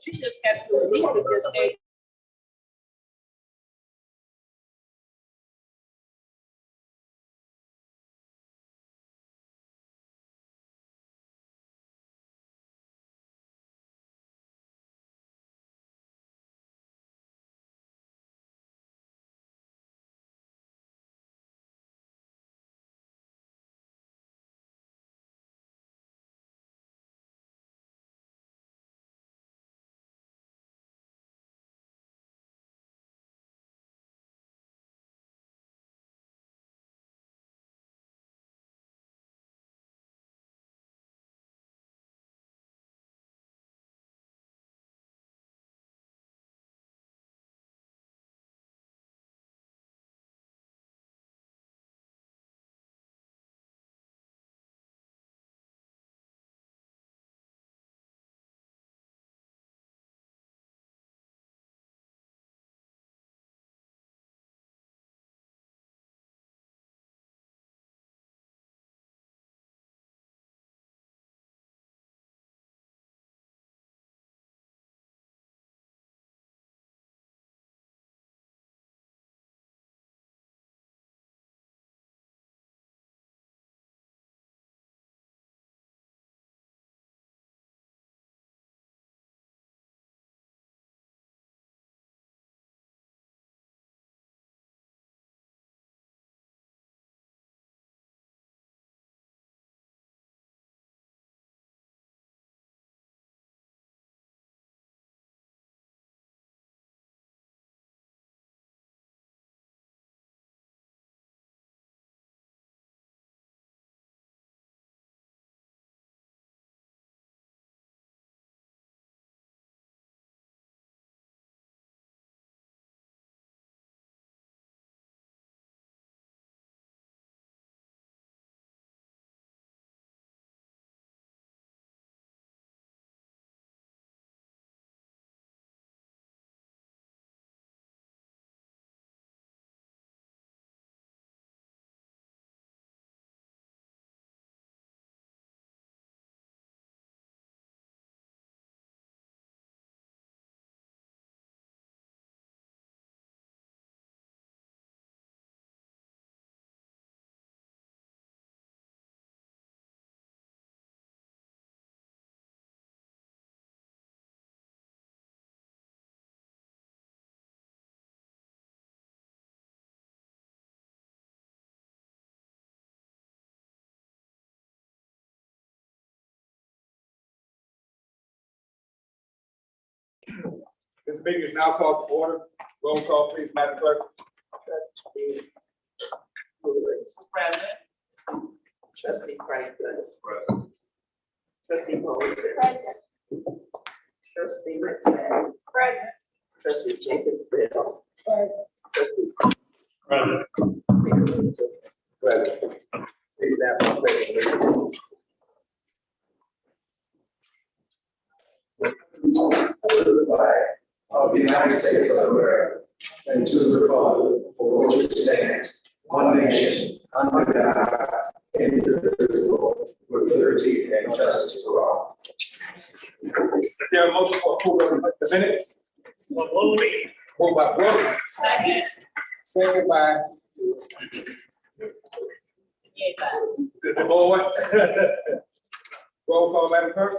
She just has to leave with this age. This meeting is now called to order. Roll call, please, Madam Clerk. Trustee Lewis. Present. Trustee Franklin. Present. Trustee Bowles. Present. Trustee McMahon. Present. Trustee Jacob Bell. Trustee. Present. Present. Please stand for the pledge of allegiance. To the flag of the United States of America and to the republic for which it stands, one nation, under God, indivisible, with liberty and justice for all. Is there a motion for approval of the minutes? Moved by Brooks. Second. Second by the board. Roll call, Madam Clerk.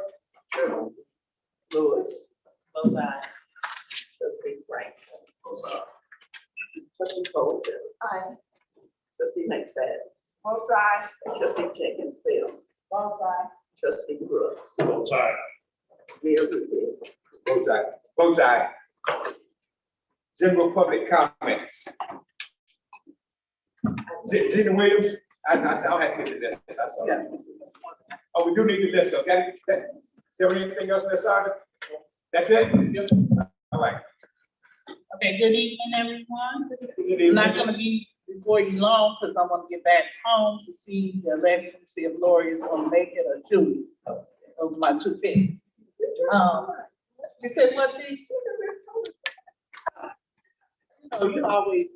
Lewis. Both eyes. Trustee Both sides. Trustee Colville. Aye. Trustee McFadden. Both sides. Trustee Jenkins Bell. Both sides. Trustee Brooks. Both sides. Mayor Rubin. Both sides. Both sides. General public comments. Gina Williams, I don't have to get the list. I saw that. Oh, we do need the list though. Got it? Is there anything else, Ms. Sergeant? That's it? All right. Okay, good evening, everyone. Good I'm not evening. gonna be before you long, because I want to get back home to see the election, see if Lori is gonna make it or Julie. Those are my two picks. You said what, Lee? Oh, you always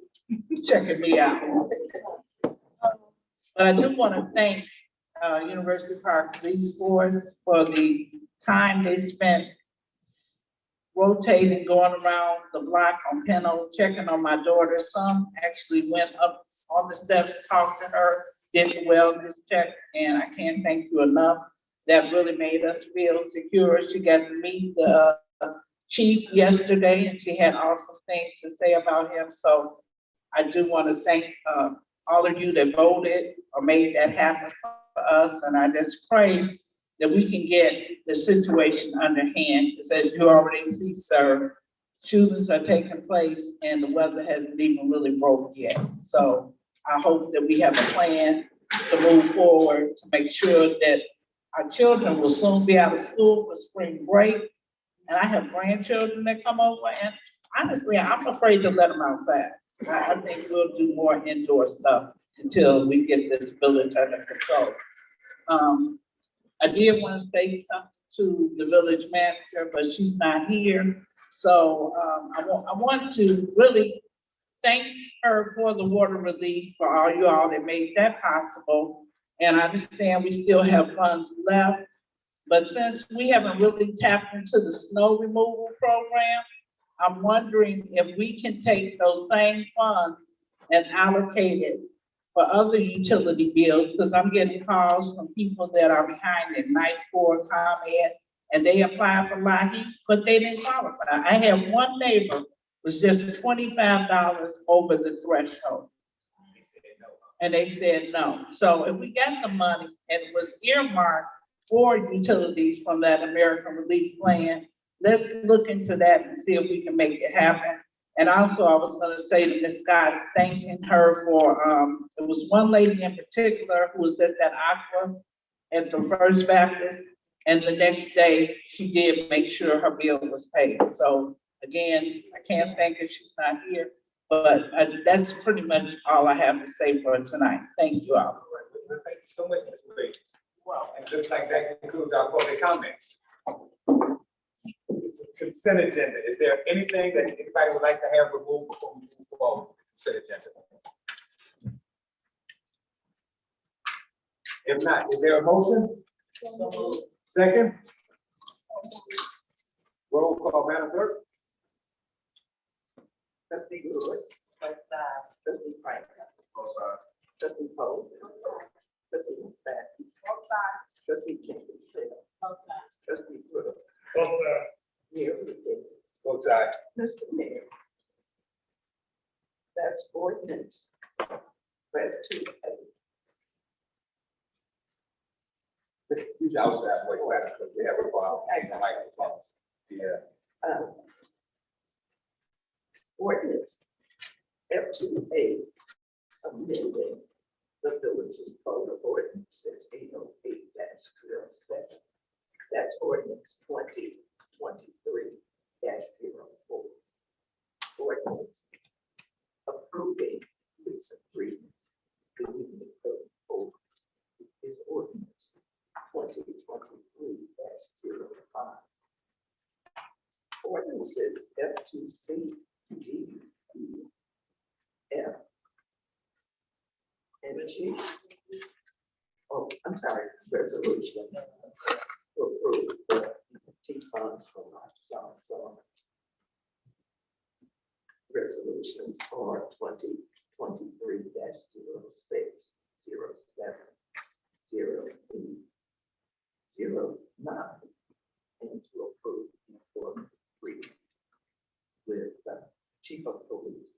checking me out. But I do want to thank University Park Police Force for the time they spent rotating, going around the block on Pinto, checking on my daughter. Some actually went up on the steps, talked to her, did the wellness check, and I can't thank you enough. That really made us feel secure. She got to meet the chief yesterday, and she had awesome things to say about him. So I do want to thank all of you that voted or made that happen for us. And I just pray that we can get the situation under hand. Because as you already see, sir, shootings are taking place and the weather hasn't even really broke yet. So I hope that we have a plan to move forward to make sure that our children will soon be out of school for spring break. And I have grandchildren that come over, and honestly, I'm afraid to let them outside. I think we'll do more indoor stuff until we get this village under control. I did want to say something to the village manager, but she's not here. So I want to really thank her for the water relief, for all you all that made that possible. And I understand we still have funds left, but since we haven't really tapped into the snow removal program, I'm wondering if we can take those same funds and allocate it for other utility bills, because I'm getting calls from people that are behind in night for comment, and they applied for LIHEAP, but they didn't qualify. I had one neighbor was just $25 over the threshold. And they said no. So if we got the money and it was earmarked for utilities from that American Relief Plan, let's look into that and see if we can make it happen. And also, I was gonna say to Ms. Scott, thanking her for, there was one lady in particular who was at that aqua at the First Baptist, and the next day, she did make sure her bill was paid. So again, I can't thank her, she's not here, but that's pretty much all I have to say for tonight. Thank you all. Well, thank you so much, Ms. Williams. Well, it looks like that concludes our public comments. It's a consent agenda. Is there anything that anybody would like to have removed before we move forward with the consent agenda? If not, is there a motion? Second? Roll call, Madam Clerk. Trustee Lewis. Both sides. Trustee Franklin. Both sides. Trustee Colville. Trustee McFadden. Both sides. Trustee Jenkins Bell. Both sides. Trustee Brooks. Both sides. Mayor Rubin. Both sides. Mr. Mayor. That's ordinance. Read to Use your outside voice, Madam Clerk. We have a problem. Microphones. Yeah. Ordinance F2A, amending the village's code of ordinances 808-07. That's ordinance 2023-04. Ordinance approving lease agreement. Between the code is ordinance 2023-05. Ordinances F2C, D, E, F, and G. Oh, I'm sorry, resolution. To approve the T funds from our song. Resolutions are 2023-06, 07, 08, 09, and to approve the fourth reading with Chief of Police.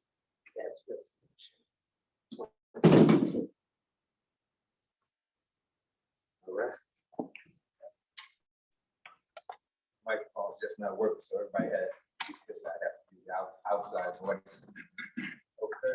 That's resolution. All right. Microphone's just not working, so everybody has, it's just I have to use outside voice. Okay.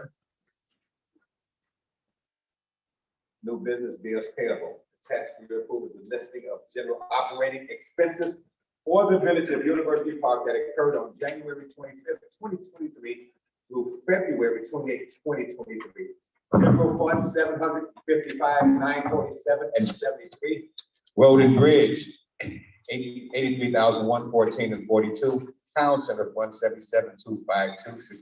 New business bills payable. Attached to your approval is a listing of general operating expenses for the Village of University Park that occurred on January 25th, 2023 through February 28th, 2023. General fund $755,947.73. Road and Bridge, 83,114.42. Town Center Fund, 77,252.65.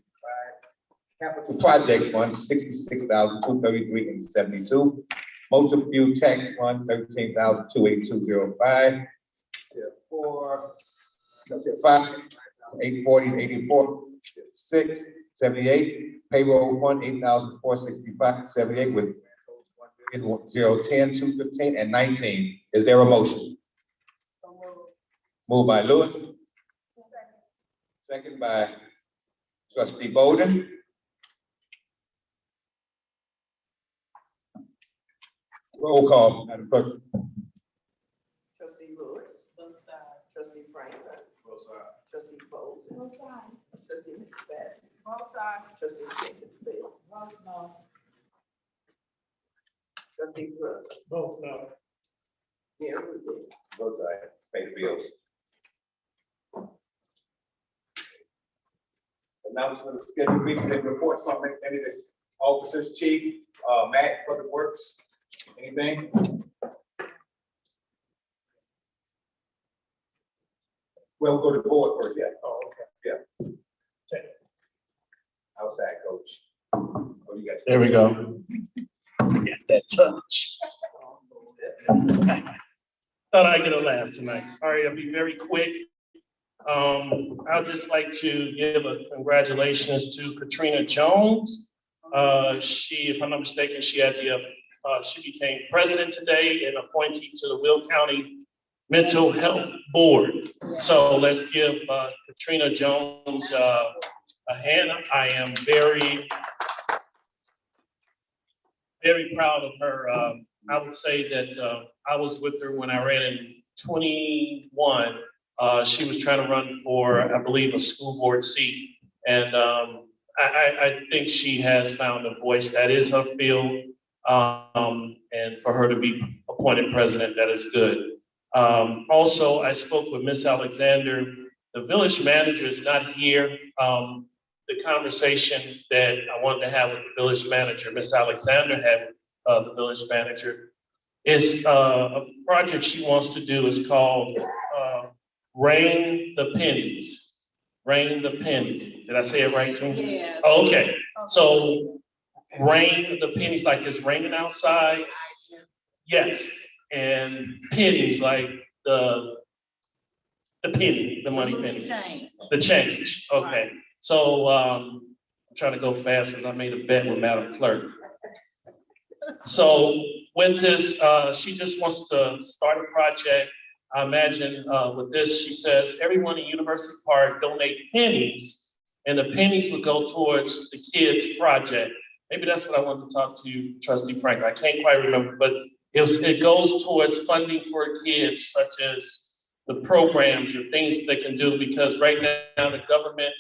Capital Project Fund, 66,233.72. Motor Fuel Tax Fund, 13,282.05. Tier 4, Tier 5, 840.84. 6, 78. Payroll Fund, 8,465.78 with 1,010,215 and 19. Is there a motion? Moved by Lewis. Second by Trustee Bowden. Roll call, Madam Clerk. Trustee Lewis. Trustee Franklin. Trustee Bowles. Trustee McFadden. Trustee Jenkins-Bill. Trustee Brooks. Vote no. Mayor Woodley. Votes aye. Pay the bills. Announcement of scheduled meetings and reports from any of the officers, Chief, Matt, Public Works, anything? Well, we'll go to the board first, yeah. Oh, okay. Yeah. Outside coach. Oh, you got. There we go. Get that touch. Thought I'd get a laugh tonight. All right, I'll be very quick. I'd just like to give a congratulations to Katrina Jones. She, if I'm not mistaken, she became president today and appointee to the Will County Mental Health Board. So let's give Katrina Jones a hand. I am very proud of her. I would say that I was with her when I ran in 21. She was trying to run for, I believe, a school board seat. And I think she has found a voice that is her field. And for her to be appointed president, that is good. Also, I spoke with Ms. Alexander. The village manager is not here. The conversation that I wanted to have with the village manager, Ms. Alexander had with the village manager, is a project she wants to do is called Rain the Pennies. Rain the Pennies. Did I say it right, June? Yeah. Oh, okay. So rain the pennies like it's raining outside. Yes. And pennies like the penny, the money penny. The change. Okay. So I'm trying to go fast because I made a bet with Madam Clerk. So with this, she just wants to start a project. I imagine with this, she says, everyone in University Park donate pennies, and the pennies would go towards the kids' project. Maybe that's what I wanted to talk to you, Trustee Frank. I can't quite remember, but it goes towards funding for kids, such as the programs or things they can do, because right now the government,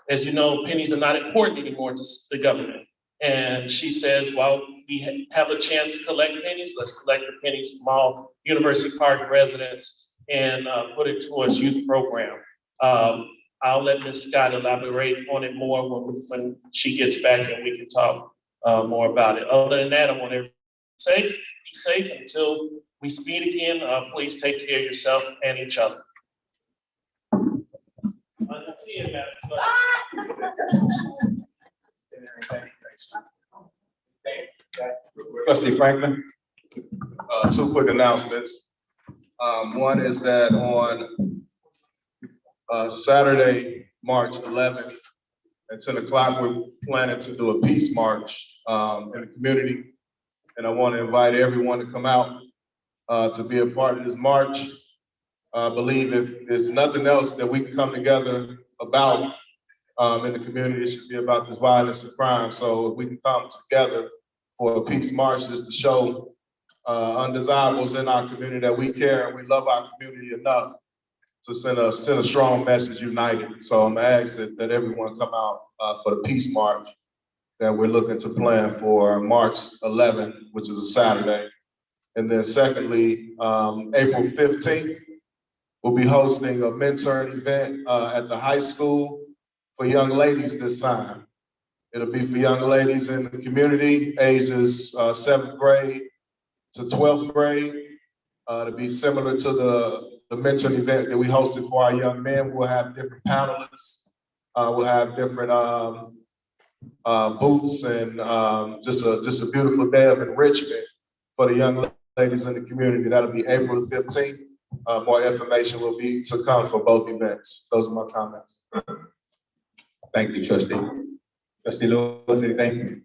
as you know, pennies are not important anymore to the government. And she says, well, we have a chance to collect pennies. Let's collect the pennies from all University Park residents and put it towards youth program. I'll let Ms. Scott elaborate on it more when she gets back and we can talk more about it. Other than that, I want everyone to be safe until we speak again. Please take care of yourself and each other. See you, Trustee Franklin. Two quick announcements. One is that on Saturday, March 11th at 10 o'clock, we're planning to do a peace march in the community. And I want to invite everyone to come out to be a part of this march. I believe if there's nothing else that we can come together about, in the community. It should be about the violence and crime. So if we can come together for a peace march is to show undesirables in our community that we care and we love our community enough to send a strong message united. So I'm gonna ask that everyone come out for the peace march that we're looking to plan for March 11th, which is a Saturday. And then secondly, April 15th, we'll be hosting a mentoring event at the high school for young ladies this time. It'll be for young ladies in the community, ages 7th grade to 12th grade. To be similar to the mentoring event that we hosted for our young men. We'll have different panelists. We'll have different booths and just a beautiful day of enrichment for the young ladies in the community. That'll be April the 15th. More information will be to come for both events. Those are my comments. Thank you, trustee. Trustee Lewis, anything?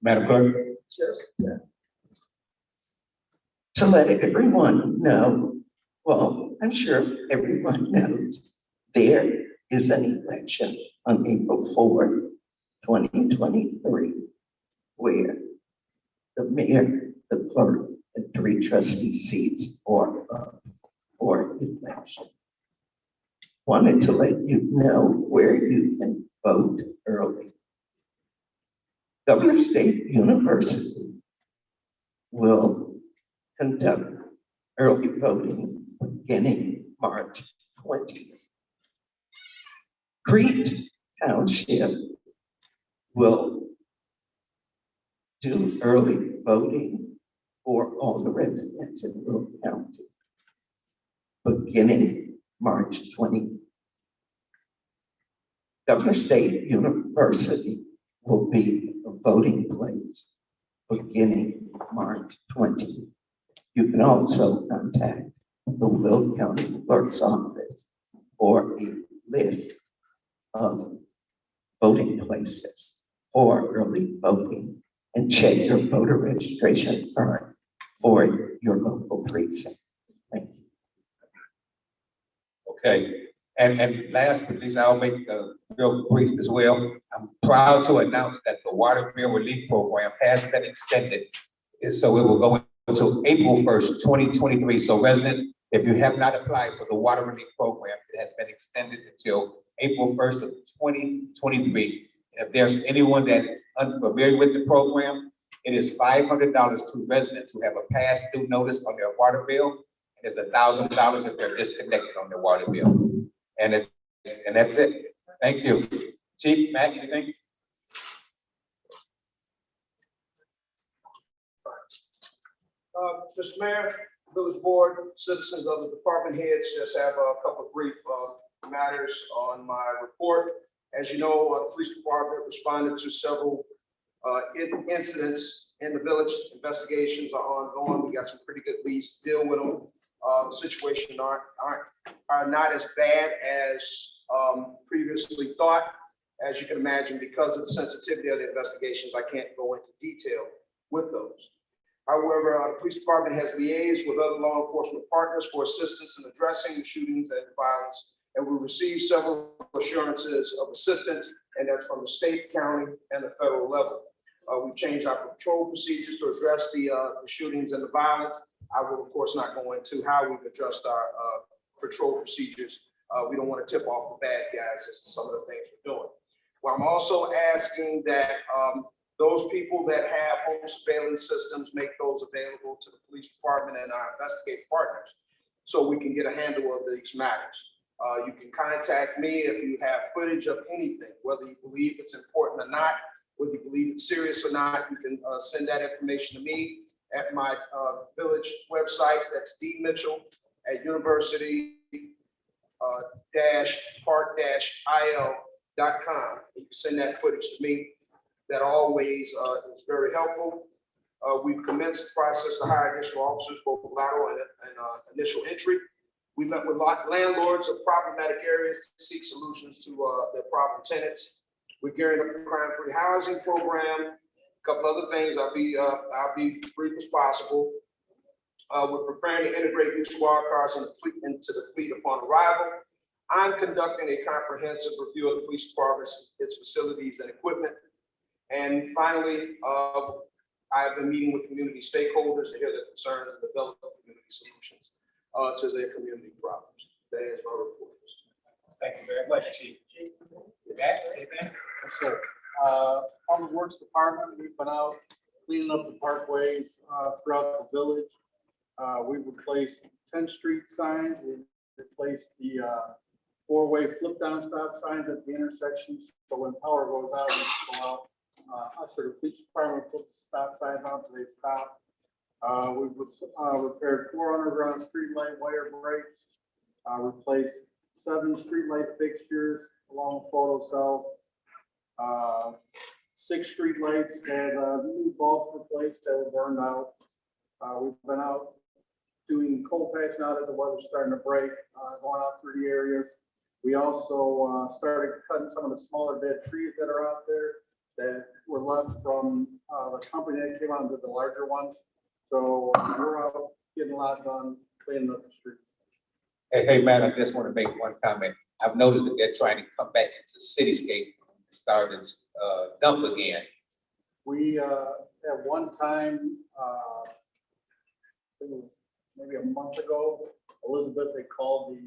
Madam Clerk? Just to let everyone know, well, I'm sure everyone knows, there is an election on April 4th, 2023, where the mayor, the clerk, and 3 trustee seats are up for election. Wanted to let you know where you can vote early. Governor State University will conduct early voting beginning March 20th. Crete Township will do early voting for all the residents in Will County beginning March 20th. Governor State University will be a voting place beginning March 20th. You can also contact the Will County Clerk's Office for a list of voting places for early voting and check your voter registration card for your local precinct. Thank you. Okay, and last but not least, I'll make real brief as well. I'm proud to announce that the water bill relief program has been extended. And so it will go until April 1st, 2023. So residents, if you have not applied for the water relief program, it has been extended until April 1st of 2023. And if there's anyone that is unfamiliar with the program, it is $500 to residents who have a past due notice on their water bill. It's $1,000 if they're disconnected on their water bill. And that's it. Thank you. Chief, Matt, anything? Mr. Mayor, village board, citizens, other department heads, just have a couple of brief matters on my report. As you know, the police department responded to several incidents in the village. Investigations are ongoing. We got some pretty good leads to deal with them. The situation are not as bad as previously thought. As you can imagine, because of the sensitivity of the investigations, I can't go into detail with those. However, the police department has liaised with other law enforcement partners for assistance in addressing the shootings and violence, and we received several assurances of assistance, and that's from the state, county, and the federal level. We've changed our patrol procedures to address the shootings and the violence. I will, of course, not go into how we've addressed our patrol procedures. We don't want to tip off the bad guys as to some of the things we're doing. Well, I'm also asking that those people that have home surveillance systems make those available to the police department and our investigative partners so we can get a handle of these matters. You can contact me if you have footage of anything, whether you believe it's important or not, whether you believe it's serious or not. You can send that information to me at my village website. That's dmitchell@university-park-il.com. You can send that footage to me. That always is very helpful. We've commenced the process to hire additional officers, both lateral and initial entry. We met with landlords of problematic areas to seek solutions to their problem tenants. We're gearing up a crime-free housing program. A couple other things. I'll be brief as possible. We're preparing to integrate new squad cars into the fleet upon arrival. I'm conducting a comprehensive review of the police department, its facilities and equipment. And finally, I've been meeting with community stakeholders to hear their concerns and develop community solutions to their community problems. That is my report. Thank you very much, Chief. Matt, anything? Yes, sir. Public Works Department, we've been out cleaning up the parkways throughout the village. We've replaced 10th Street signs. We've replaced the four-way flip-down stop signs at the intersections. So when power goes out, we go out. The police department put the stop signs on so they stop. We've repaired 4 underground streetlight wire breaks, replaced 7 streetlight fixtures along with photo cells. 6 streetlights had new bulbs replaced that were burned out. We've been out doing cold patch now that the weather's starting to break, going out through the areas. We also started cutting some of the smaller dead trees that are out there that were left from the company that came out and did the larger ones. So we're out getting a lot done, cleaning up the streets. Hey, man, I just want to make one comment. I've noticed that they're trying to come back into cityscape and start to dump again. We at one time, it was maybe a month ago, Elizabeth, they called the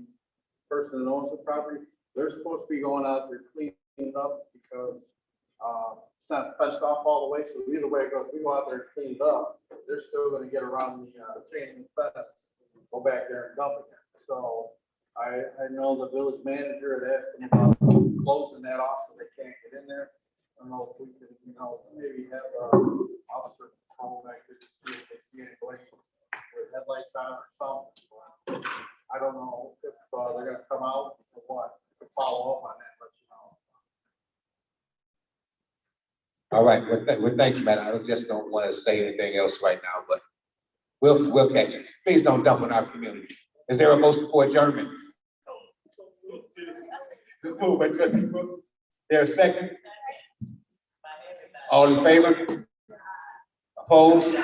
person that owns the property. They're supposed to be going out there cleaning up because it's not fenced off all the way. So either way it goes, we go out there and clean it up. They're still going to get around the chain link fence, go back there and dump again. So I know the village manager had asked them about closing that off so they can't get in there. I don't know if we can, maybe have officer patrol back there to see if they see anybody with headlights on or something. I don't know if they're gonna come out or what, to follow up on that, let you know. All right, well, thanks, man. I just don't want to say anything else right now, but we'll catch it. Please don't dump on our community. Is there a motion for adjournment? Good move, by Trustee Brooks. There a second? All in favor? Opposed?